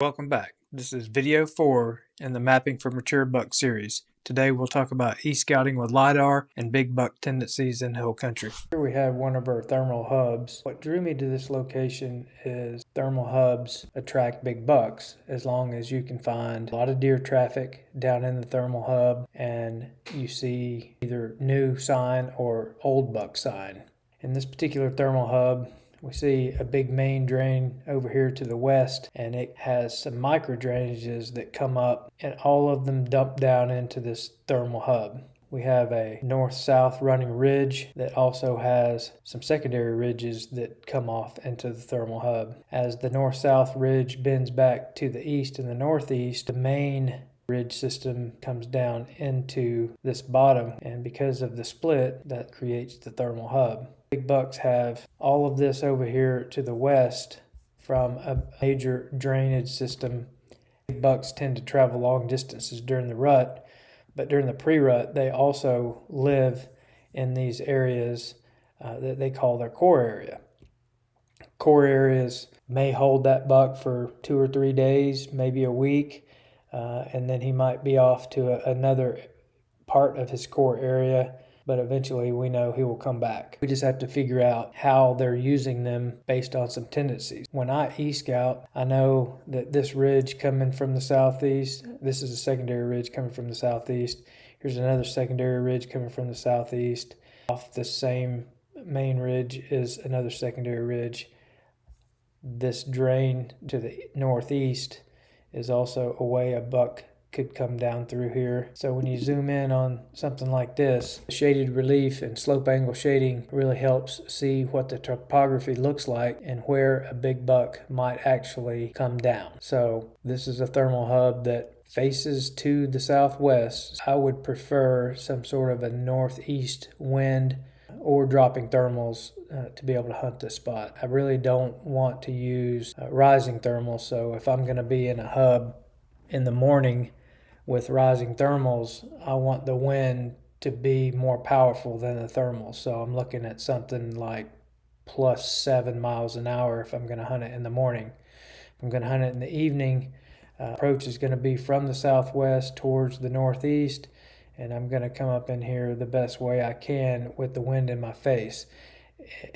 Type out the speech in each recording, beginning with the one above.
Welcome back. This is video 4 in the Mapping for Mature Buck series. Today we'll talk about e-scouting with LiDAR and big buck tendencies in hill country. Here we have one of our thermal hubs. What drew me to this location is thermal hubs attract big bucks as long as you can find a lot of deer traffic down in the thermal hub and you see either new sign or old buck sign. In this particular thermal hub, we see a big main drain over here to the west, and it has some micro drainages that come up, and all of them dump down into this thermal hub. We have a north-south running ridge that also has some secondary ridges that come off into the thermal hub. As the north-south ridge bends back to the east and the northeast, the main ridge system comes down into this bottom, and because of the split, that creates the thermal hub. Big bucks have all of this over here to the west from a major drainage system. Big bucks tend to travel long distances during the rut, but during the pre-rut, they also live in these areas that they call their core area. Core areas may hold that buck for 2 or 3 days, maybe a week, and then he might be off to another part of his core area, but eventually we know he will come back. We just have to figure out how they're using them based on some tendencies. When I e-scout, I know that this ridge coming from the southeast, this is a secondary ridge coming from the southeast. Here's another secondary ridge coming from the southeast. Off the same main ridge is another secondary ridge. This drain to the northeast is also a way a buck could come down through here. So when you zoom in on something like this, shaded relief and slope angle shading really helps see what the topography looks like and where a big buck might actually come down. So this is a thermal hub that faces to the southwest. I would prefer some sort of a northeast wind or dropping thermals to be able to hunt this spot. I really don't want to use rising thermals, so if I'm going to be in a hub in the morning with rising thermals, I want the wind to be more powerful than the thermals. So I'm looking at something like plus 7 miles an hour if I'm going to hunt it in the morning. If I'm going to hunt it in the evening, approach is going to be from the southwest towards the northeast, and I'm going to come up in here the best way I can with the wind in my face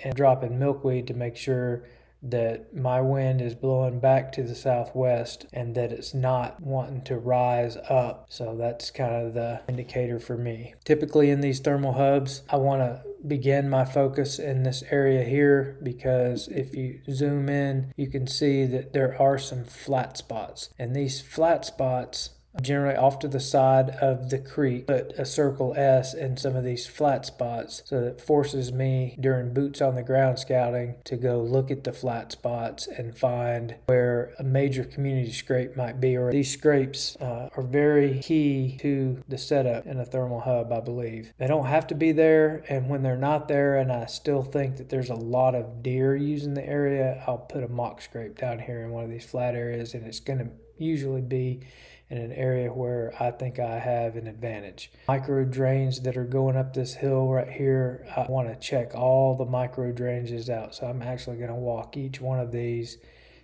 and drop in milkweed to make sure that my wind is blowing back to the southwest and that it's not wanting to rise up. So that's kind of the indicator for me. Typically in these thermal hubs, I want to begin my focus in this area here because if you zoom in, you can see that there are some flat spots. And these flat spots generally off to the side of the creek, put a circle S in some of these flat spots, so that forces me during boots on the ground scouting to go look at the flat spots and find where a major community scrape might be. Or these scrapes are very key to the setup in a thermal hub, I believe. They don't have to be there, and when they're not there and I still think that there's a lot of deer using the area, I'll put a mock scrape down here in one of these flat areas, and it's going to usually be in an area where I think I have an advantage. Micro drains that are going up this hill right here, I want to check all the micro drainages out. So I'm actually going to walk each one of these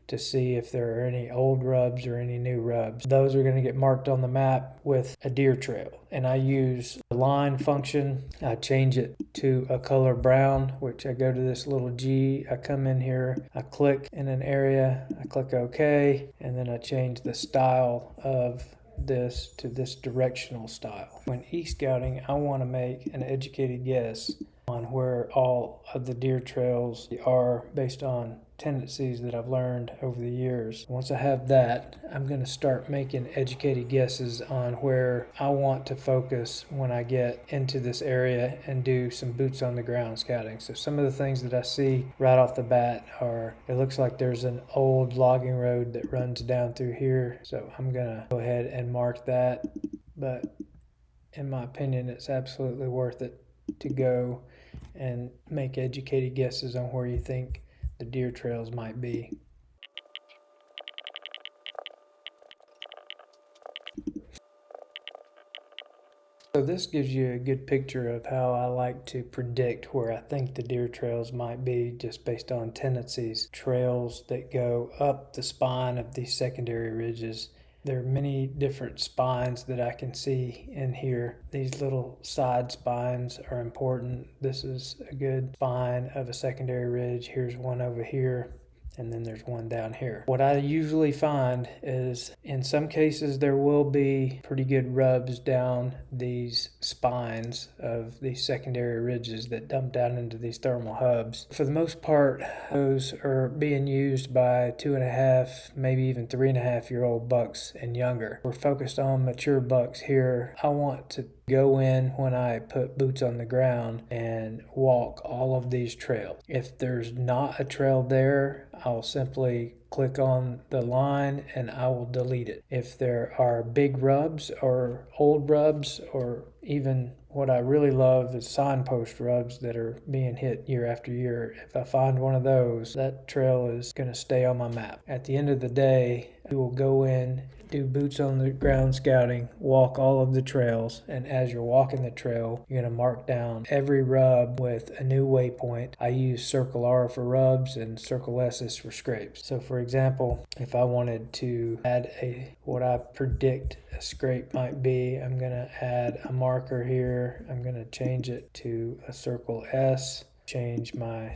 to see if there are any old rubs or any new rubs. Those are going to get marked on the map with a deer trail. And I use the line function. I change it to a color brown, which I go to this little G. I come in here, I click in an area, I click OK, and then I change the style of this to this directional style. When e-scouting, I want to make an educated guess on where all of the deer trails are based on tendencies that I've learned over the years. Once I have that, I'm going to start making educated guesses on where I want to focus when I get into this area and do some boots on the ground scouting. So some of the things that I see right off the bat are, it looks like there's an old logging road that runs down through here. So I'm going to go ahead and mark that. But in my opinion, it's absolutely worth it to go and make educated guesses on where you think the deer trails might be. So this gives you a good picture of how I like to predict where I think the deer trails might be just based on tendencies. Trails that go up the spine of these secondary ridges. There are many different spines that I can see in here. These little side spines are important. This is a good spine of a secondary ridge. Here's one over here, and then there's one down here. What I usually find is in some cases there will be pretty good rubs down these spines of these secondary ridges that dump down into these thermal hubs. For the most part, those are being used by 2.5, maybe even 3.5-year-old bucks and younger. We're focused on mature bucks here. I want to go in when I put boots on the ground and walk all of these trails. If there's not a trail there, I'll simply click on the line and I will delete it. If there are big rubs or old rubs, or even what I really love is signpost rubs that are being hit year after year, if I find one of those, that trail is going to stay on my map. At the end of the day, we will go in, do boots on the ground scouting, walk all of the trails, and as you're walking the trail, you're going to mark down every rub with a new waypoint. I use circle R for rubs and circle S for scrapes. So for example, if I wanted to add what I predict a scrape might be, I'm going to add a marker here. I'm going to change it to a circle S, change my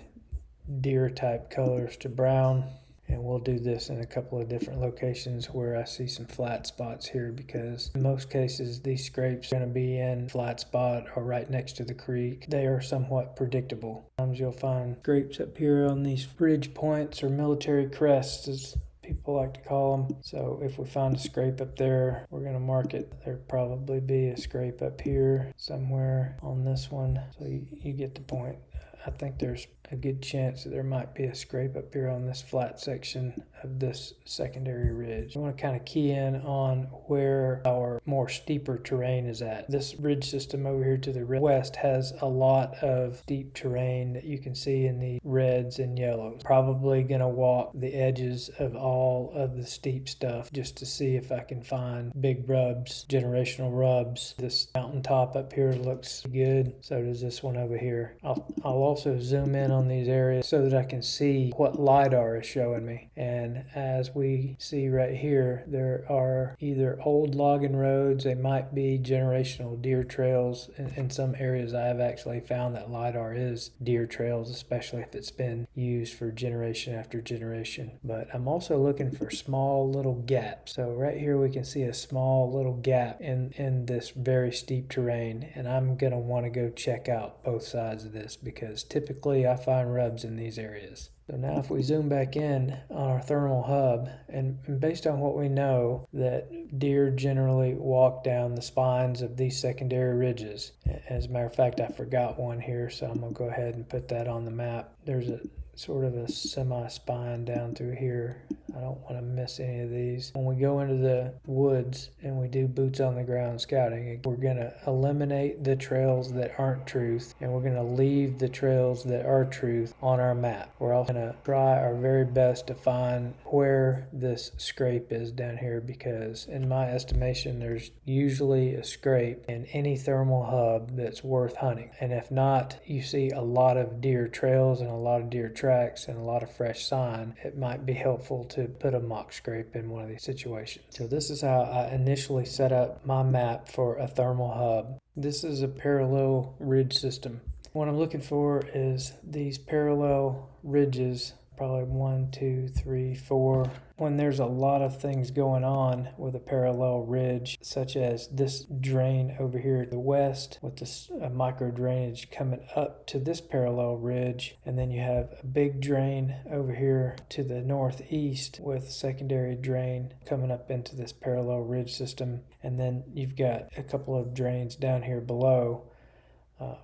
deer type colors to brown. And we'll do this in a couple of different locations where I see some flat spots here, because in most cases these scrapes are going to be in flat spot or right next to the creek. They are somewhat predictable. Sometimes you'll find scrapes up here on these ridge points or military crests, as people like to call them. So if we find a scrape up there, we're going to mark it. There'll probably be a scrape up here somewhere on this one. So you get the point. I think there's a good chance that there might be a scrape up here on this flat section of this secondary ridge. I want to kind of key in on where our more steeper terrain is at. This ridge system over here to the west has a lot of steep terrain that you can see in the reds and yellows. Probably going to walk the edges of all of the steep stuff just to see if I can find big rubs, generational rubs. This mountaintop up here looks good. So does this one over here. I'll also zoom in on these areas so that I can see what LiDAR is showing me. And as we see right here, there are either old logging roads, they might be generational deer trails. In some areas I have actually found that LiDAR is deer trails, especially if it's been used for generation after generation. But I'm also looking for small little gaps. So right here we can see a small little gap in this very steep terrain, and I'm going to want to go check out both sides of this because typically I find rubs in these areas. So now if we zoom back in on our thermal hub, and based on what we know that deer generally walk down the spines of these secondary ridges. As a matter of fact, I forgot one here, so I'm going to go ahead and put that on the map. There's a sort of a semi-spine down through here. I don't want to miss any of these. When we go into the woods and we do boots on the ground scouting, we're going to eliminate the trails that aren't truth, and we're going to leave the trails that are truth on our map. We're also going to try our very best to find where this scrape is down here, because in my estimation there's usually a scrape in any thermal hub that's worth hunting. And if not, you see a lot of deer trails and a lot of deer tracks and a lot of fresh sign, it might be helpful to put a mock scrape in one of these situations. So this is how I initially set up my map for a thermal hub. This is a parallel ridge system. What I'm looking for is these parallel ridges, probably 1, 2, 3, 4. When there's a lot of things going on with a parallel ridge, such as this drain over here to the west with this micro drainage coming up to this parallel ridge, and then you have a big drain over here to the northeast with secondary drain coming up into this parallel ridge system, and then you've got a couple of drains down here below.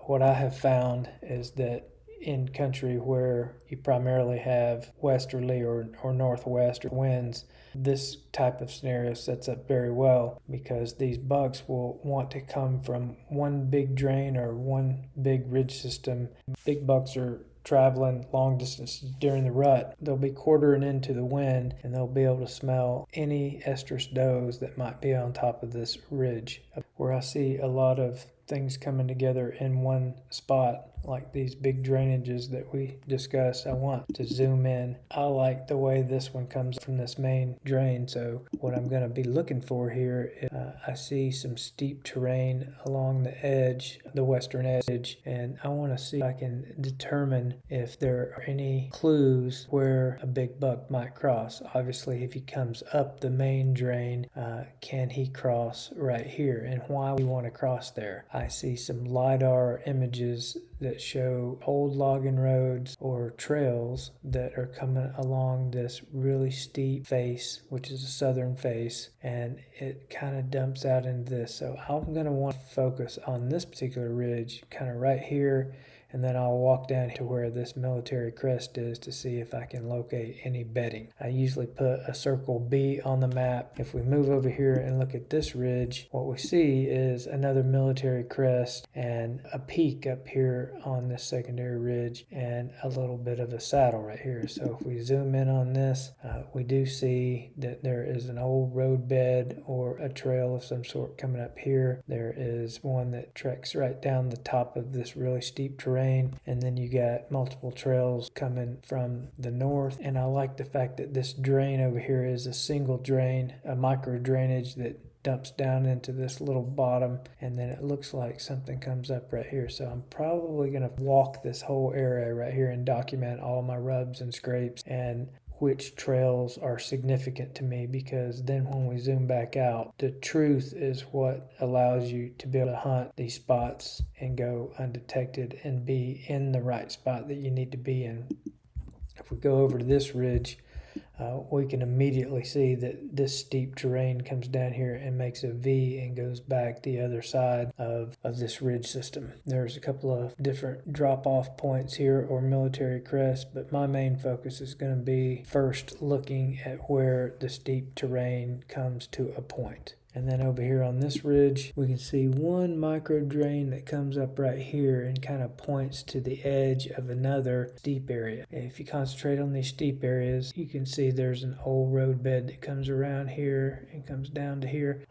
What I have found is that in country where you primarily have westerly or northwest winds, this type of scenario sets up very well, because these bucks will want to come from one big drain or one big ridge system. Big bucks are traveling long distances during the rut, they'll be quartering into the wind and they'll be able to smell any estrus does that might be on top of this ridge. Where I see a lot of things coming together in one spot, like these big drainages that we discussed, I want to zoom in. I like the way this one comes from this main drain, so what I'm going to be looking for here is I see some steep terrain along the edge, the western edge, and I want to see if I can determine if there are any clues where a big buck might cross. Obviously, if he comes up the main drain, can he cross right here, and why we want to cross there. I see some LiDAR images that show old logging roads or trails that are coming along this really steep face, which is a southern face, and it kind of dumps out into this. So I'm going to want to focus on this particular ridge, kind of right here, and then I'll walk down to where this military crest is to see if I can locate any bedding. I usually put a circle B on the map. If we move over here and look at this ridge, what we see is another military crest and a peak up here on this secondary ridge and a little bit of a saddle right here. So if we zoom in on this, we do see that there is an old road bed or a trail of some sort coming up here. There is one that treks right down the top of this really steep terrain, and then you got multiple trails coming from the north. And I like the fact that this drain over here is a single drain, a micro drainage that dumps down into this little bottom, and then it looks like something comes up right here. So I'm probably going to walk this whole area right here and document all my rubs and scrapes and which trails are significant to me, because then when we zoom back out, the truth is what allows you to be able to hunt these spots and go undetected and be in the right spot that you need to be in. If we go over to this ridge, we can immediately see that this steep terrain comes down here and makes a V and goes back the other side of this ridge system. There's a couple of different drop-off points here or military crests, but my main focus is going to be first looking at where the steep terrain comes to a point. And then over here on this ridge, we can see one micro drain that comes up right here and kind of points to the edge of another steep area. And if you concentrate on these steep areas, you can see there's an old road bed that comes around here and comes down to here.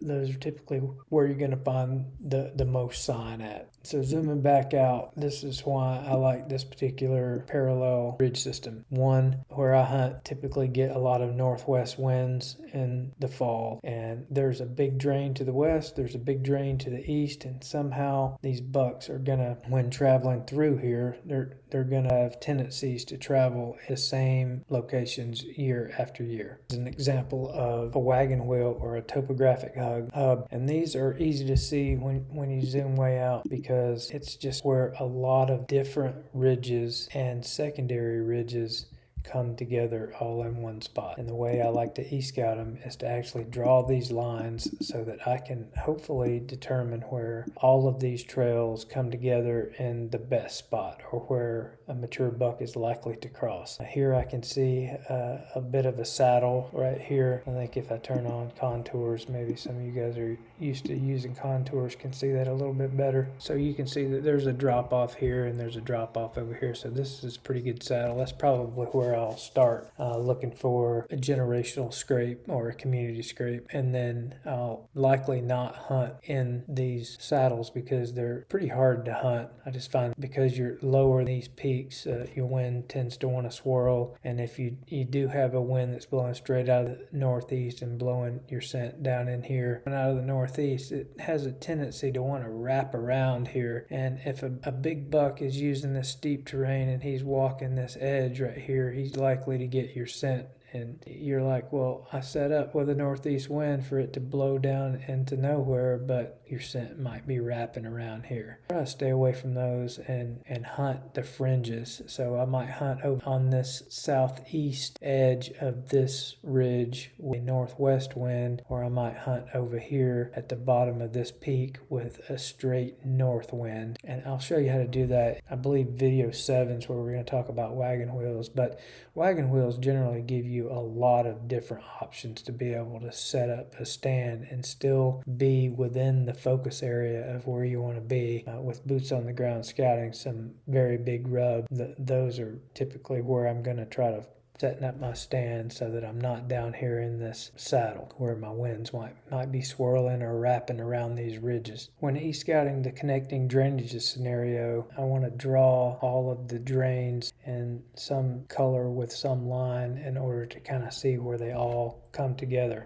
Those are typically where you're going to find the most sign at. So zooming back out, this is why I like this particular parallel ridge system. One, where I hunt, typically get a lot of northwest winds in the fall, and there's a big drain to the west, there's a big drain to the east, and somehow these bucks are gonna, when traveling through here, they're gonna have tendencies to travel the same locations year after year. As an example of a wagon wheel or a topographic hub, and these are easy to see when you zoom way out, because it's just where a lot of different ridges and secondary ridges come together all in one spot. And the way I like to e-scout them is to actually draw these lines so that I can hopefully determine where all of these trails come together in the best spot, or where a mature buck is likely to cross. Here I can see a bit of a saddle right here. I think if I turn on contours, maybe some of you guys are used to using contours can see that a little bit better. So you can see that there's a drop off here and there's a drop off over here. So this is a pretty good saddle. That's probably where I'll start looking for a generational scrape or a community scrape, and then I'll likely not hunt in these saddles because they're pretty hard to hunt. I just find because you're lower in these peaks, your wind tends to want to swirl, and if you do have a wind that's blowing straight out of the northeast and blowing your scent down in here and out of the northeast, it has a tendency to want to wrap around here. And if a big buck is using this steep terrain and he's walking this edge right here, he's likely to get your scent. And you're like, well, I set up with a northeast wind for it to blow down into nowhere, but your scent might be wrapping around here. Try to stay away from those and hunt the fringes. So I might hunt over on this southeast edge of this ridge with a northwest wind, or I might hunt over here at the bottom of this peak with a straight north wind. And I'll show you how to do that. I believe video 7 is where we're going to talk about wagon wheels, but wagon wheels generally give you you a lot of different options to be able to set up a stand and still be within the focus area of where you want to be. With boots on the ground scouting, some very big rubs, those are typically where I'm going to try to setting up my stand so that I'm not down here in this saddle where my winds might be swirling or wrapping around these ridges. When e-scouting the connecting drainages scenario, I want to draw all of the drains in some color with some line in order to kind of see where they all come together.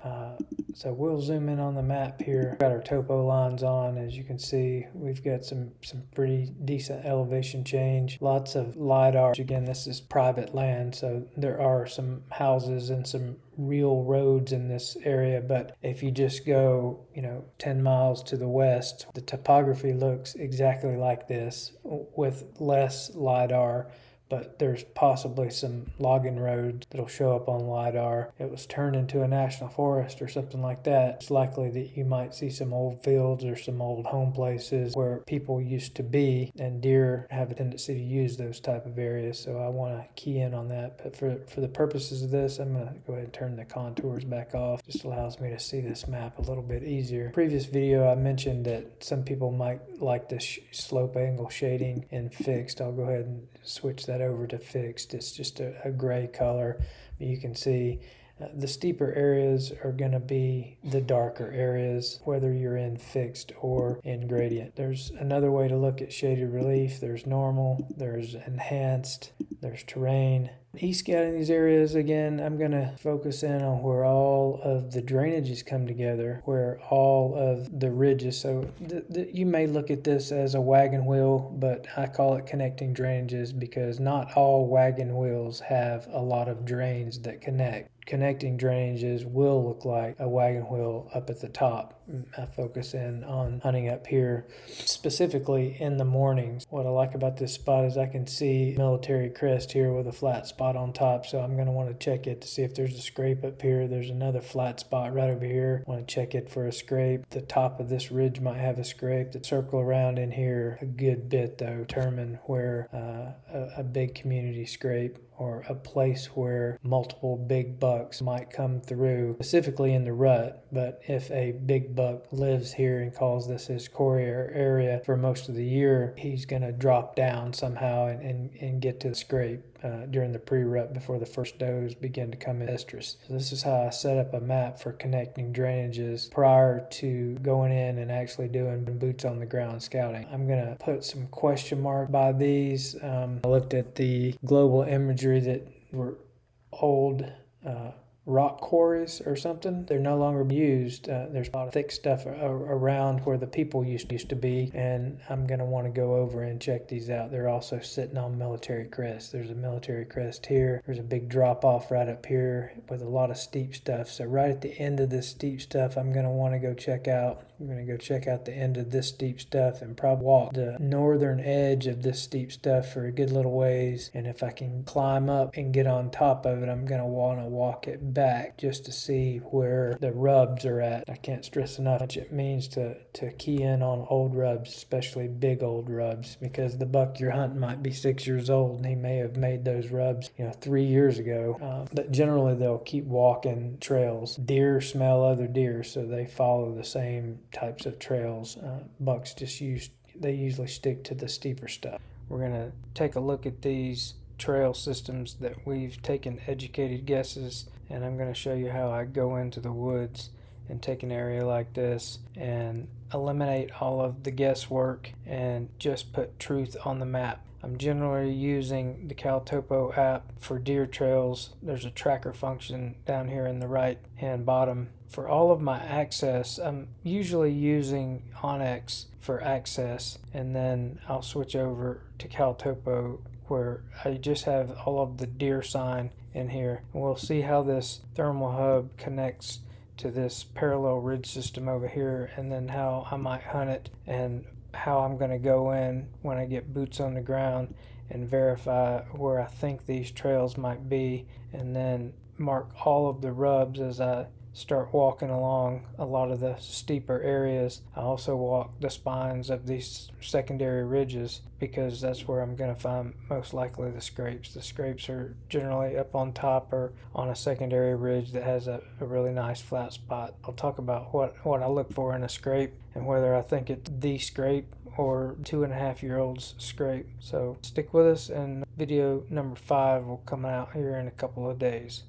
So we'll zoom in on the map here. We've got our topo lines on. As you can see, we've got some pretty decent elevation change. Lots of LiDAR. Again, this is private land, so there are some houses and some real roads in this area, but if you just go 10 miles to the west, the topography looks exactly like this with less LiDAR, but there's possibly some logging roads that'll show up on LiDAR. It was turned into a national forest or something like that. It's likely that you might see some old fields or some old home places where people used to be, and deer have a tendency to use those type of areas, so I want to key in on that. But for the purposes of this, I'm going to go ahead and turn the contours back off. Just allows me to see this map a little bit easier. Previous video I mentioned that some people might like this slope angle shading in fixed. I'll go ahead and switch that over to fixed. It's just a gray color. You can see the steeper areas are going to be the darker areas, whether you're in fixed or in gradient. There's another way to look at shaded relief. There's normal, there's enhanced, there's terrain. E-scouting these areas, again, I'm going to focus in on where all of the drainages come together, where all of the ridges, so you may look at this as a wagon wheel, but I call it connecting drainages because not all wagon wheels have a lot of drains that connect. Connecting drainages will look like a wagon wheel up at the top. I focus in on hunting up here, specifically in the mornings. What I like about this spot is I can see military crest here with a flat spot on top, so I'm going to want to check it to see if there's a scrape up here. There's another flat spot right over here. I want to check it for a scrape. The top of this ridge might have a scrape. To circle around in here a good bit though, determine where a big community scrape or a place where multiple big bucks might come through, specifically in the rut. But if a big buck lives here and calls this his core area for most of the year, he's going to drop down somehow and get to the scrape during the pre-rut before the first does begin to come in estrus. So this is how I set up a map for connecting drainages prior to going in and actually doing boots on the ground scouting. I'm going to put some question mark by these. I looked at the global imagery that were old rock quarries or something. They're no longer used. There's a lot of thick stuff around where the people used to be, and I'm going to want to go over and check these out. They're also sitting on military crest. There's a military crest here. There's a big drop off right up here with a lot of steep stuff. So right at the end of this steep stuff, I'm going to want to go check out. I'm going to go check out the end of this steep stuff and probably walk the northern edge of this steep stuff for a good little ways. And if I can climb up and get on top of it, I'm going to want to walk it back just to see where the rubs are at. I can't stress enough how much it means to key in on old rubs, especially big old rubs, because the buck you're hunting might be 6 years old and he may have made those rubs 3 years ago. But generally they'll keep walking trails. Deer smell other deer, so they follow the same types of trails. Bucks they usually stick to the steeper stuff. We're going to take a look at these trail systems that we've taken educated guesses, and I'm going to show you how I go into the woods and take an area like this and eliminate all of the guesswork and just put truth on the map. I'm generally using the CalTopo app for deer trails. There's a tracker function down here in the right hand bottom. For all of my access, I'm usually using Onyx for access, and then I'll switch over to CalTopo where I just have all of the deer sign in here. And we'll see how this thermal hub connects to this parallel ridge system over here, and then how I might hunt it and how I'm going to go in when I get boots on the ground and verify where I think these trails might be, and then mark all of the rubs as I start walking along a lot of the steeper areas. I also walk the spines of these secondary ridges because that's where I'm going to find most likely the scrapes. The scrapes are generally up on top or on a secondary ridge that has a really nice flat spot. I'll talk about what I look for in a scrape and whether I think it's the scrape or 2.5-year-old's scrape. So stick with us, and video number 5 will come out here in a couple of days.